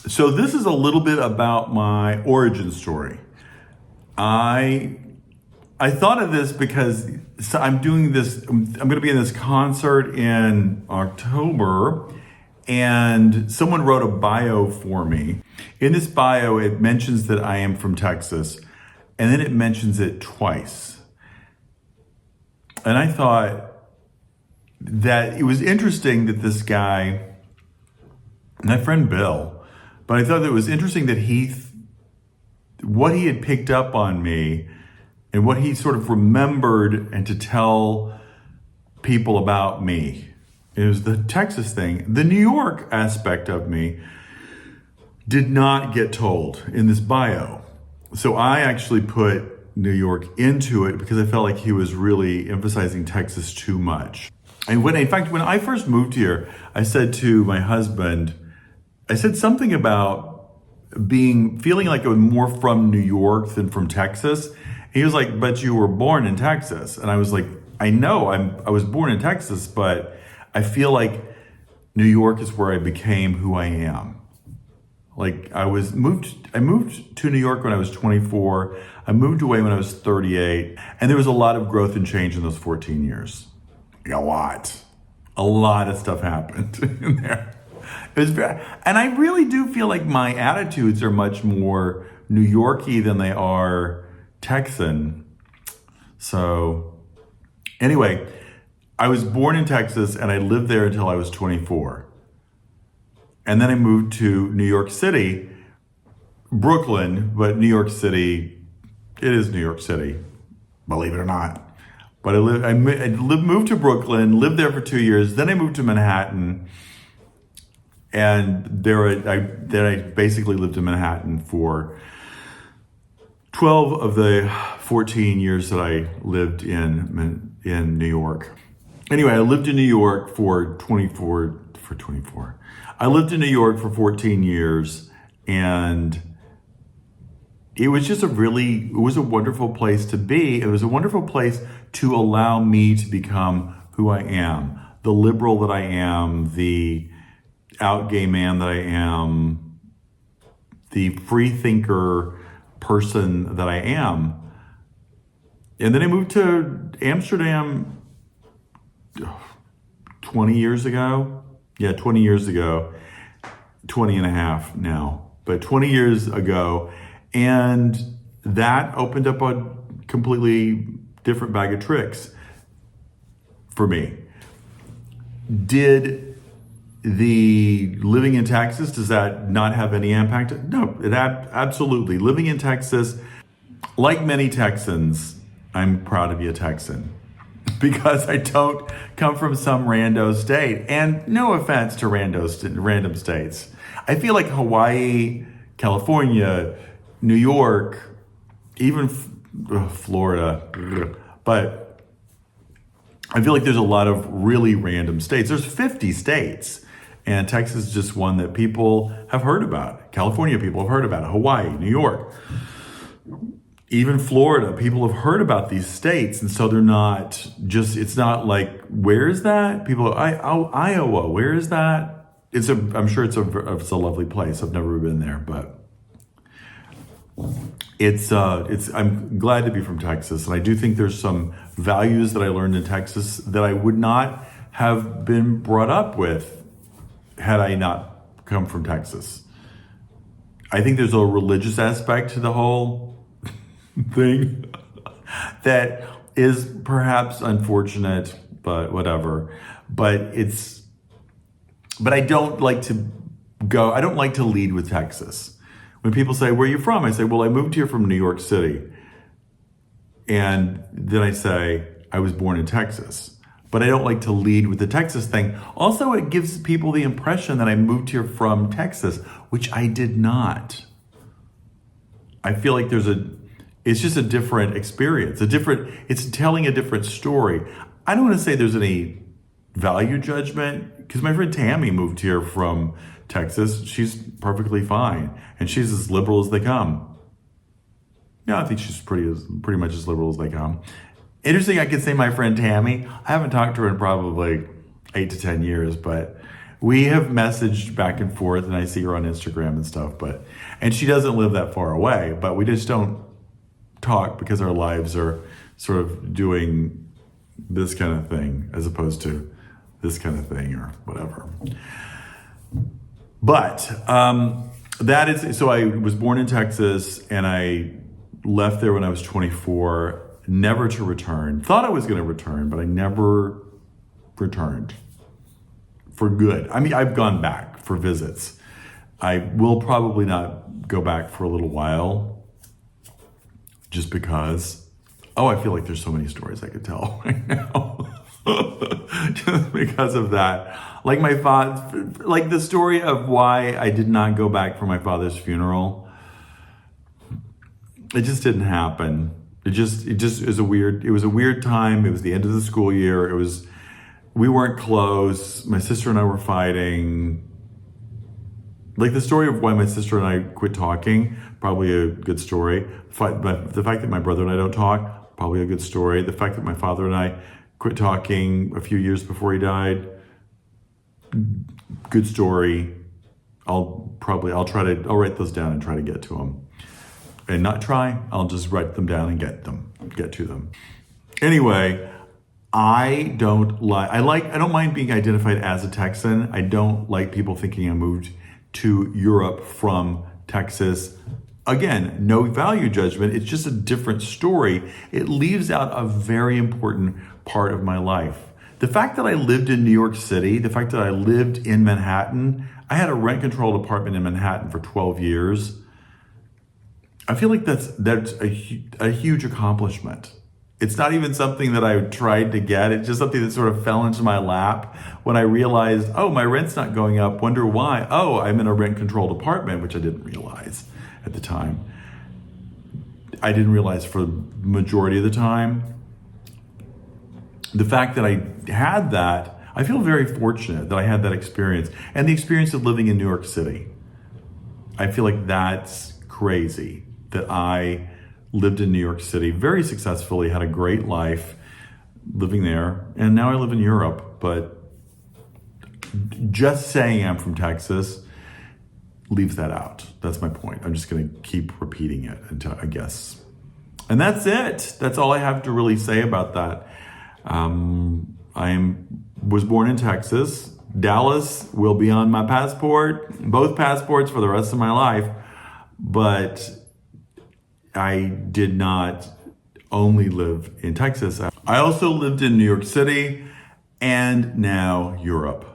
So this is a little bit about my origin story. I I thought of this because I'm doing this. I'm going to be in this concert in October, and someone wrote a bio for me. In this bio, it mentions that I am from Texas, and then it mentions it twice. And I thought that it was interesting that this guy, my friend Bill, but I thought that it was interesting that what he had picked up on me and what he sort of remembered and to tell people about me. It was the Texas thing. The New York aspect of me did not get told in this bio. So I actually put New York into it because I felt like he was really emphasizing Texas too much. And when I first moved here, I said to my husband, I said something about feeling like I was more from New York than from Texas. He was like, "But you were born in Texas." And I was like, "I know, I was born in Texas, but I feel like New York is where I became who I am." Like I moved to New York when I was 24. I moved away when I was 38. And there was a lot of growth and change in those 14 years. Like a lot of stuff happened in there. And I really do feel like my attitudes are much more New Yorky than they are Texan. So anyway, I was born in Texas and I lived there until I was 24. And then I moved to New York City, Brooklyn, but New York City, it is New York City, believe it or not. But moved to Brooklyn, lived there for 2 years. Then I moved to Manhattan. And then I basically lived in Manhattan for 12 of the 14 years that I lived in New York. Anyway, I lived in New York for 24. I lived in New York for 14 years, and it was just it was a wonderful place to be. It was a wonderful place to allow me to become who I am, the liberal that I am, the out gay man that I am, the free thinker person that I am. And then I moved to Amsterdam 20 years ago. Yeah, 20 years ago, 20 and a half now, but 20 years ago. And that opened up a completely different bag of tricks for me. Did the living in Texas, does that not have any impact? No, absolutely. Living in Texas, like many Texans, I'm proud to be a Texan because I don't come from some rando state. And no offense to random states. I feel like Hawaii, California, New York, even Florida, but I feel like there's a lot of really random states. There's 50 states. And Texas is just one that people have heard about. California people have heard about it. Hawaii, New York, even Florida, people have heard about these states. And so it's not like, where is that? People, Iowa, where is that? I'm sure it's a lovely place. I've never been there, but I'm glad to be from Texas. And I do think there's some values that I learned in Texas that I would not have been brought up with had I not come from Texas. I think there's a religious aspect to the whole thing that is perhaps unfortunate, but whatever. But I don't like to lead with Texas. When people say, "Where are you from?" I say, "Well, I moved here from New York City." And then I say, "I was born in Texas." But I don't like to lead with the Texas thing. Also, it gives people the impression that I moved here from Texas, which I did not. I feel like it's just a different experience. It's telling a different story. I don't want to say there's any value judgment because my friend Tammy moved here from Texas. She's perfectly fine. And she's as liberal as they come. Yeah, I think she's pretty much as liberal as they come. Interesting, I could say my friend Tammy. I haven't talked to her in probably 8 to 10 years, but We have messaged back and forth, and I see her on Instagram and stuff, and she doesn't live that far away, but we just don't talk because our lives are sort of doing this kind of thing as opposed to this kind of thing or whatever. But that is, so I was born in Texas and I left there when I was 24, never to return. Thought I was going to return, but I never returned for good. I mean, I've gone back for visits. I will probably not go back for a little while just because, I feel like there's so many stories I could tell right now. Just because of that. Like my father, like the story of why I did not go back for my father's funeral. It just didn't happen. It just is it was a weird time. It was the end of the school year. We weren't close. My sister and I were fighting. Like the story of why my sister and I quit talking, probably a good story. But the fact that my brother and I don't talk, probably a good story. The fact that my father and I quit talking a few years before he died, good story. I'll write those down and try to get to them. And not try, I'll just write them down and get to them. Anyway, I don't mind being identified as a Texan. I don't like people thinking I moved to Europe from Texas. Again, no value judgment. It's just a different story. It leaves out a very important part of my life. The fact that I lived in New York City, the fact that I lived in Manhattan, I had a rent-controlled apartment in Manhattan for 12 years. I feel like that's a huge accomplishment. It's not even something that I tried to get. It's just something that sort of fell into my lap when I realized, my rent's not going up. Wonder why? I'm in a rent-controlled apartment, which I didn't realize at the time. I didn't realize for the majority of the time. The fact that I had that, I feel very fortunate that I had that experience. And the experience of living in New York City. I feel like that's crazy that I lived in New York City very successfully, had a great life living there, and now I live in Europe. But just saying I'm from Texas leaves that out. That's my point. I'm just going to keep repeating it until I guess. And that's it. That's all I have to really say about that. Was born in Texas. Dallas will be on my passport, both passports for the rest of my life. But I did not only live in Texas. I also lived in New York City and now Europe.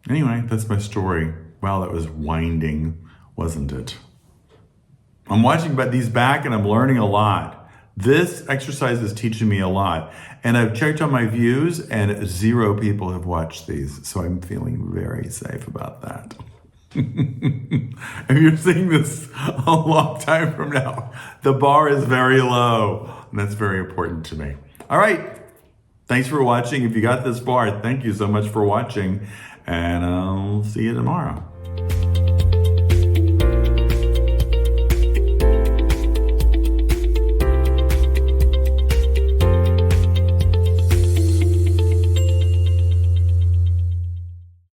Anyway, that's my story. Wow, that was winding, wasn't it? I'm watching these back and I'm learning a lot. This exercise is teaching me a lot. And I've checked on my views and 0 people have watched these. So I'm feeling very safe about that. If you're seeing this a long time from now, the bar is very low. And that's very important to me. All right. Thanks for watching. If you got this far, thank you so much for watching. And I'll see you tomorrow.